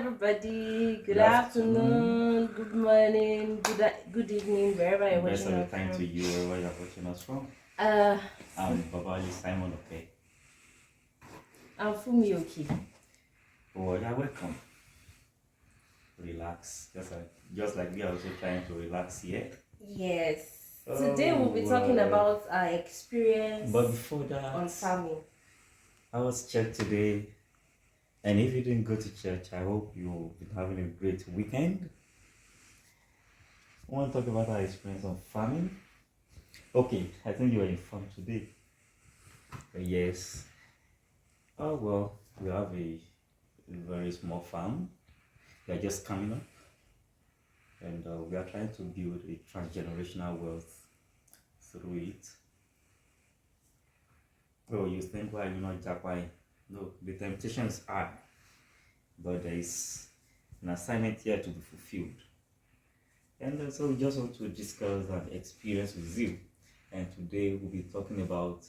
everybody. Good Afternoon. afternoon, good morning, good evening, wherever you're Best watching of the us time to from. you, wherever you're watching us from. Uh, Babali Simon, okay. I'm Fumioki. Oh, you're welcome. Relax. Just like we are also trying to relax here. Yes. Today we'll be talking about our experience But before on that, farming. I was church today, and if you didn't go to church, I hope you've been having a great weekend. I want to talk about our experience on farming. Okay, I think you were informed today. Yes. Oh well, we have a very small farm. We are just coming up, and we are trying to build a transgenerational wealth through it. Oh, you think why you not Japan? No, the temptation is hard, but there is an assignment here to be fulfilled. And so we just want to discuss that experience with you. And today we'll be talking about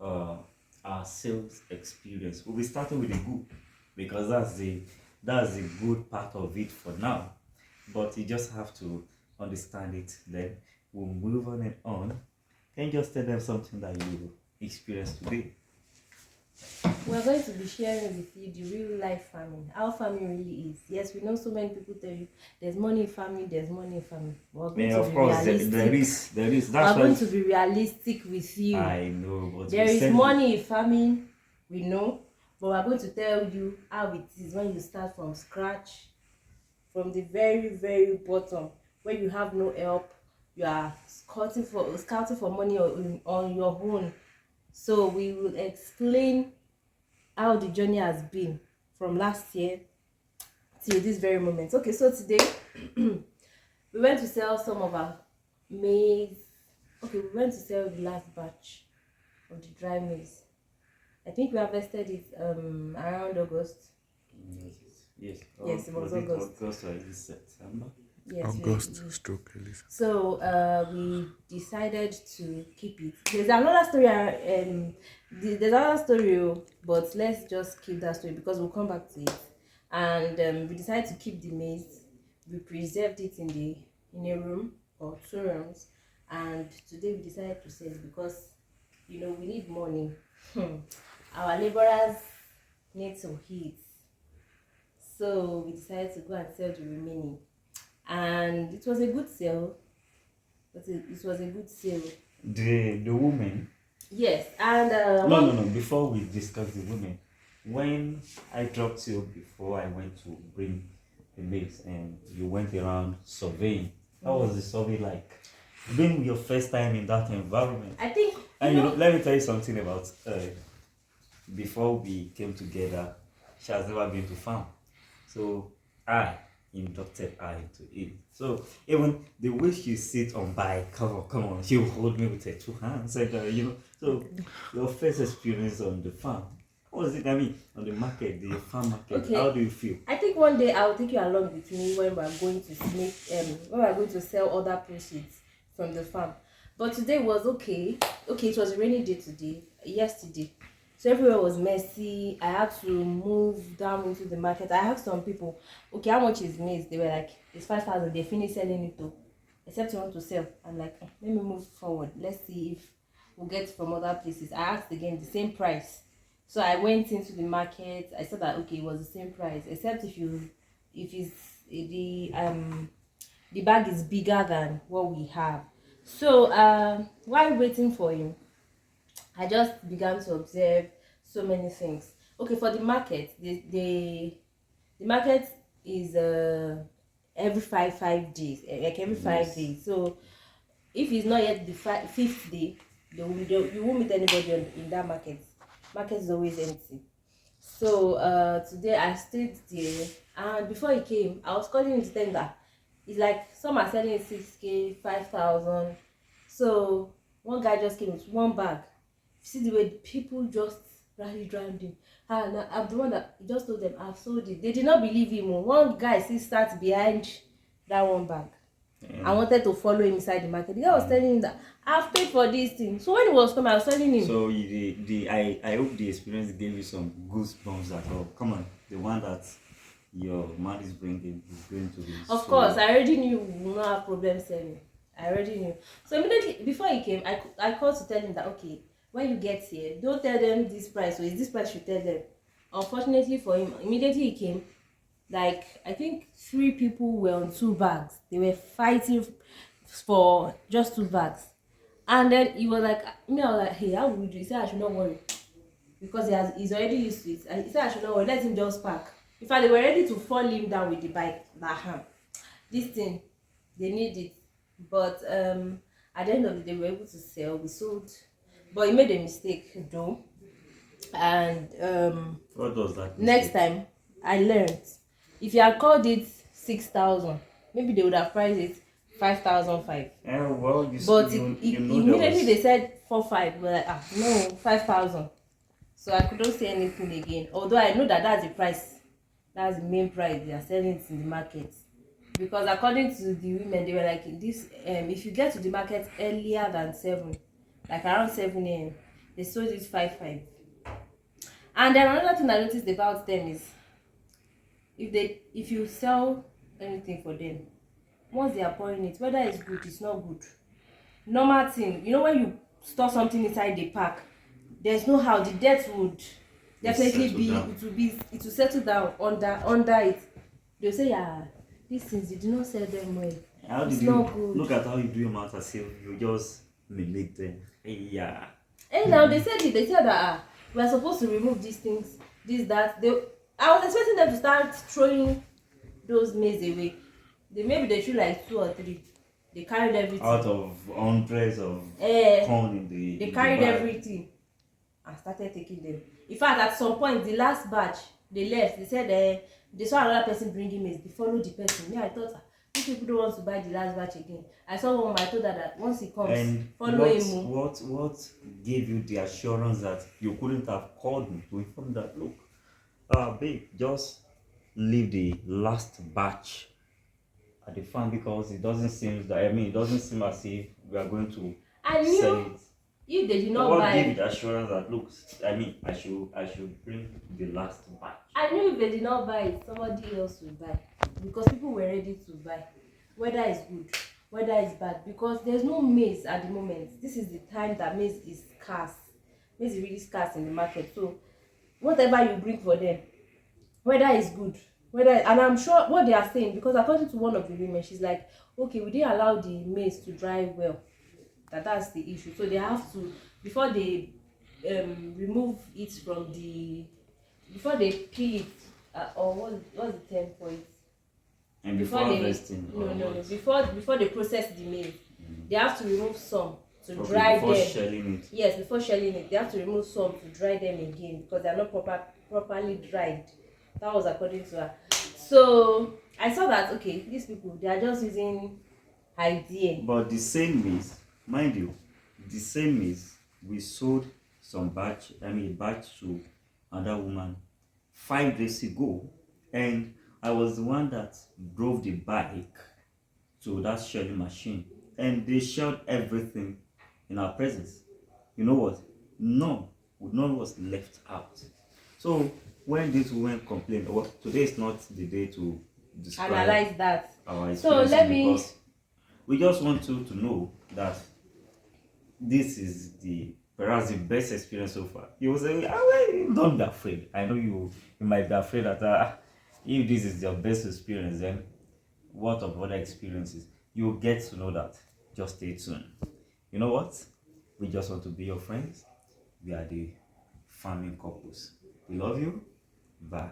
our sales experience. We'll be starting with the good because that's the good part of it for now. But you just have to understand it. Then we'll move on and on. Can you just tell them something that you experienced today? We're going to be sharing with you the real life farming, how farming really is. Yes, we know so many people tell you there's money in farming, there's money in farming. We're going to Of be course, realistic. there is. We're going to be realistic with you. I know, but there is money in farming, we know, but we're going to tell you how it is when you start from scratch, from the very, very bottom, when you have no help, you are scouting for money on your own. So we will explain how the journey has been from last year till this very moment. Okay, so today we went to sell some of our maize. Okay, we went to sell the last batch of the dry maize. I think we harvested it around August. Yes. Yes, it was August. August or is it September? Yes, August stroke Elisa. So we decided to keep it. There's another story. There's another story, but let's just keep that story because we'll come back to it. And we decided to keep the maize. We preserved it in a room or 2 rooms, and today we decided to sell it because we need money. Our laborers need to eat, so we decided to go and sell the remaining. And it was a good sale. It was a good sale. The woman. Yes, and No. Before we discuss the women, when I dropped you before I went to bring the maize and you went around surveying, how was the survey like? Being your first time in that environment. I think. And let me tell you something about before we came together, she has never been to farm. So I inducted her into it. So even the way she sits on bike, come on, she will hold me with her 2 hands. And, so your first experience on the farm, what was it? I mean, on the market, the farm market, Okay. How do you feel? I think one day I'll take you along with me when we're going to sell other proceeds from the farm. But today was okay. Okay, it was a rainy day yesterday. So everywhere was messy. I had to move down into the market. I asked some people, okay, how much is maize? They were like, it's 5,000. They finished selling it though. Except you want to sell. I'm like, let me move forward. Let's see if we'll get from other places. I asked again the same price. So I went into the market. I saw that okay, it was the same price, except if the bag is bigger than what we have. So while waiting for him, I just began to observe so many things. Okay, for the market, the market is every five days, like every 5 days. So if it's not yet the fifth day, you won't meet anybody in that market. Market is always empty. So today I stayed there, and before he came, I was calling him to tell him that it's like some are selling 6K, 5,000. So one guy just came with one bag. See the way people just rally around him. And I'm the one that he just told them I've sold it. They did not believe him. One guy still sat behind that one bag. I wanted to follow him inside the market. The guy was telling him that I've paid for this thing. So when he was coming, I was telling him. So I hope the experience gave you some goosebumps at all. Come on, the one that your man is bringing is going to be Of so. course, I already knew we will not have problem selling. I already knew. So immediately before he came, I called to tell him that okay, when you get here, don't tell them this price. So is this price you tell them? Unfortunately for him, immediately he came. Like I think 3 people were on 2 bags. They were fighting for just 2 bags. And then he was like, me, I was like, hey, how would we do? He said I should not worry because he's already used to it. And he said I should not worry, let him just park. In fact, they were ready to fall him down with the bike. That this thing, they need it. But at the end of the day, we were able to sell. We sold, but he made a mistake though. And What does that next time, I learned if you had called it 6,000, maybe they would have priced it 5,005. Yeah, well, But you know immediately they said 4,500. We're like, no, 5,000. So I couldn't say anything again. Although I know that that's the price, that's the main price they are selling it in the market. Because according to the women, they were like this. If you get to the market earlier than 7, like around 7 a.m., they sold it 5,500. And then another thing I noticed about them is if you sell anything for them, once they are pouring it, whether it's good, it's not good. Normal thing, when you store something inside the pack, there's no how the dirt would definitely be down. it will settle down under it. They'll say, yeah, these things you do not sell them well. How It's did you not good. look at how you do your math as if you just mimic them? Yeah. And now they said that we are supposed to remove these things, that. I was expecting them to start throwing those maize away. Maybe they threw like 2 or 3. They carried everything. Out of hundreds of corn in the They in carried the bag. everything and started taking them. In fact, at some point, the last batch they left. They said they saw another person bringing maize. They followed the person. I thought these people don't want to buy the last batch again. I saw one. I told her that once he comes, And follow him. what gave you the assurance that you couldn't have called me to inform that, look, babe, just leave the last batch at the farm because it doesn't seem as if we are going to I sell knew it. if they did not What buy. gave you the assurance that, look, I should bring the last batch? I knew if they did not buy it, somebody else would buy, because people were ready to buy, whether it's good, whether it's bad, because there's no maize at the moment. This is the time that maize is scarce. Maize is really scarce in the market. So whatever you bring for them, whether it's good, and I'm sure what they are saying, because according to one of the women, she's like, okay, we didn't allow the maize to dry well. That's the issue. So they have to, before they remove it from the, before they peel it, or what's the term for it? And before harvesting, No. Before they process the maize, they have to remove some to okay, dry before them. shelling it. Yes, before shelling it, they have to remove some to dry them again because they are not properly dried. That was according to her. So I saw that okay, these people, they are just using idea. But the same maize, mind you, the same maize we sold a batch to another woman 5 days ago, and I was the one that drove the bike to that shelling machine, and they shelled everything in our presence. You know what? None was left out. So when these women complain, well, today is not the day to describe Analyze that. our So experiences, let me. because we just want you to know that this is perhaps the best experience so far. You will say, well, don't be afraid. I know you might be afraid that if this is your best experience, then what of other experiences? You'll get to know that. Just stay tuned. You know what? We just want to be your friends. We are the farming couples. We love you. Bye.